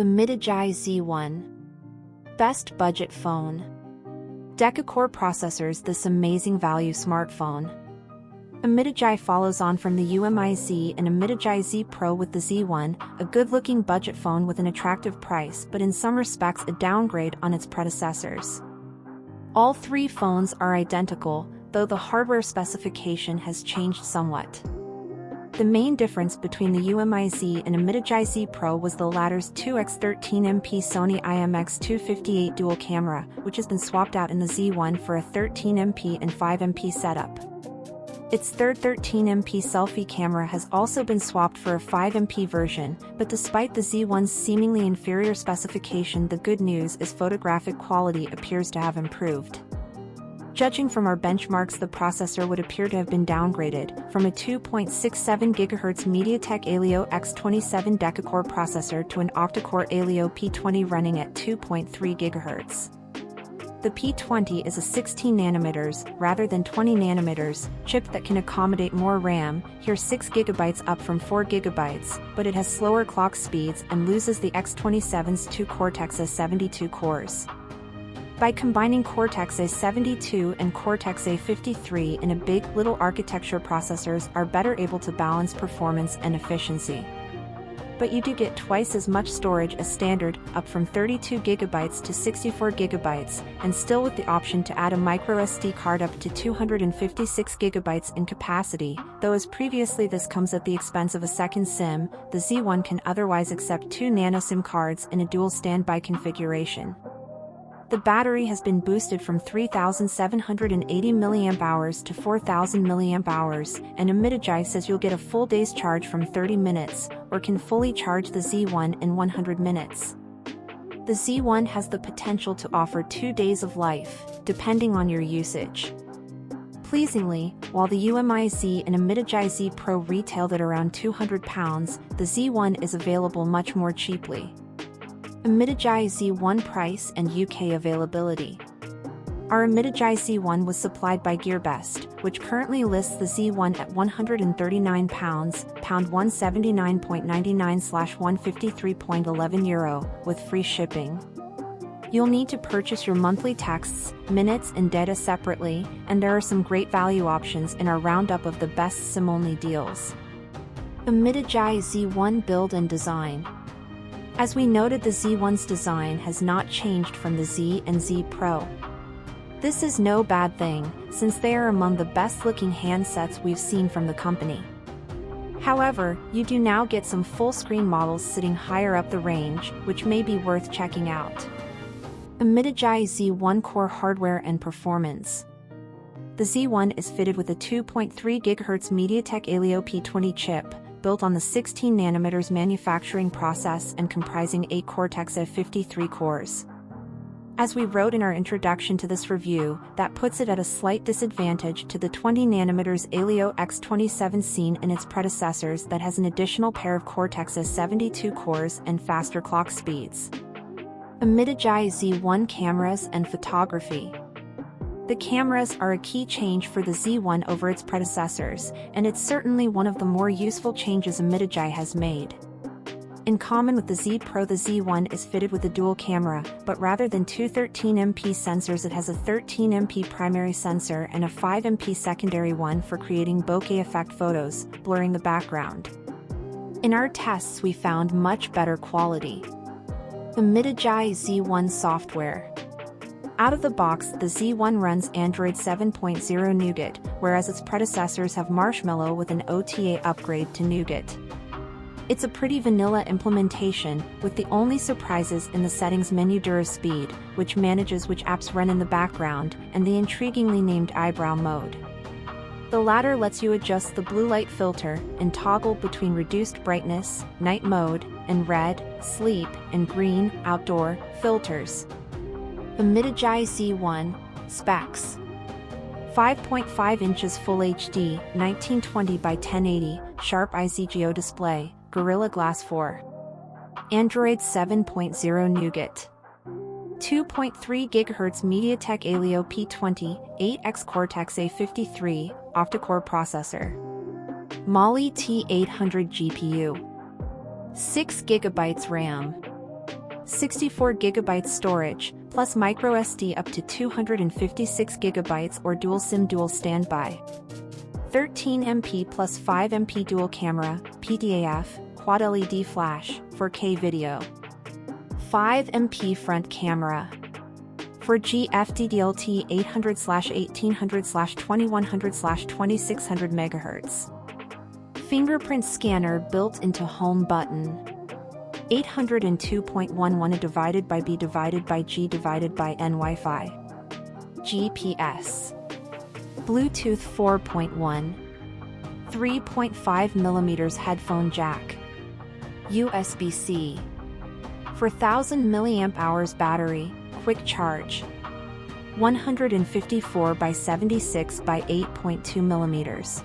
The MediaTek Z1. Best budget phone. Deca-core processors. This amazing value smartphone. MediaTek follows on from the UMIDIGI Z and MediaTek Z Pro with the Z1, a good-looking budget phone with an attractive price but in some respects a downgrade on its predecessors. All three phones are identical, though the hardware specification has changed somewhat. The main difference between the UMIDIGI Z and MediaTek Z Pro was the latter's 2x13MP Sony IMX258 dual camera, which has been swapped out in the Z1 for a 13MP and 5MP setup. Its third 13MP selfie camera has also been swapped for a 5MP version, but despite the Z1's seemingly inferior specification, the good news is photographic quality appears to have improved. Judging from our benchmarks, the processor would appear to have been downgraded from a 2.67 GHz MediaTek Helio X27 deca-core processor to an octa-core Helio P20 running at 2.3 GHz. The P20 is a 16 nm rather than 20 nm chip that can accommodate more RAM, here 6 GB up from 4 GB, but it has slower clock speeds and loses the X27's two Cortex-A72 cores. By combining Cortex-A72 and Cortex-A53 in a big. LITTLE architecture, processors are better able to balance performance and efficiency. But you do get twice as much storage as standard, up from 32 GB to 64 GB, and still with the option to add a microSD card up to 256 GB in capacity, though as previously this comes at the expense of a second SIM. The Z1 can otherwise accept 2 nano SIM cards in a dual standby configuration. The battery has been boosted from 3,780 mAh to 4,000 mAh, and MediaTek says you'll get a full day's charge from 30 minutes, or can fully charge the Z1 in 100 minutes. The Z1 has the potential to offer 2 days of life, depending on your usage. Pleasingly, while the UMIDIGI Z and MediaTek Z Pro retailed at around £200, the Z1 is available much more cheaply. MediaTek Z1 price and UK availability. Our MediaTek Z1 was supplied by GearBest, which currently lists the Z1 at £139, £179.99/€153.11 with free shipping. You'll need to purchase your monthly texts, minutes and data separately, and there are some great value options in our roundup of the best SIM-only deals. MediaTek Z1 build and design. As we noted, the Z1's design has not changed from the Z and Z Pro. This is no bad thing, since they are among the best-looking handsets we've seen from the company. However, you do now get some full-screen models sitting higher up the range, which may be worth checking out. MediaTek Z1 core hardware and performance. The Z1 is fitted with a 2.3 GHz MediaTek Helio P20 chip, built on the 16 nm manufacturing process and comprising 8 Cortex-A53 cores. As we wrote in our introduction to this review, that puts it at a slight disadvantage to the 20 nm Helio X27 seen in its predecessors that has an additional pair of Cortex-A72 cores and faster clock speeds. MediaTek Z1 cameras and photography. The cameras are a key change for the Z1 over its predecessors, and it's certainly one of the more useful changes MediaTek has made. In common with the Z Pro, the Z1 is fitted with a dual camera, but rather than two 13MP sensors it has a 13MP primary sensor and a 5MP secondary one for creating bokeh effect photos, blurring the background. In our tests we found much better quality. The MediaTek Z1 software. Out of the box, the Z1 runs Android 7.0 Nougat, whereas its predecessors have Marshmallow with an OTA upgrade to Nougat. It's a pretty vanilla implementation, with the only surprises in the settings menu DuraSpeed, which manages which apps run in the background, and the intriguingly named eyebrow mode. The latter lets you adjust the blue light filter and toggle between reduced brightness, night mode, and red, sleep, and green, outdoor, filters. The MediaTek Z1 specs. 5.5 inches Full HD, 1920 by 1080, sharp IZGO display, Gorilla Glass 4. Android 7.0 Nougat. 2.3 GHz MediaTek Helio P20, 8X Cortex-A53, octa-core processor. Mali-T800 GPU. 6 GB RAM. 64GB storage, plus microSD up to 256GB or dual SIM dual standby. 13MP plus 5MP dual camera, PDAF, quad LED flash, 4K video. 5MP front camera. 4G FDD-LTE 800/1800/2100/2600 MHz. Fingerprint scanner built into home button. 802.11 divided by B divided by G divided by N Wi-Fi. GPS. Bluetooth 4.1. 3.5mm headphone jack. USB-C. 4000 mAh battery, quick charge. 154 by 76 by 8.2mm.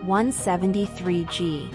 173G.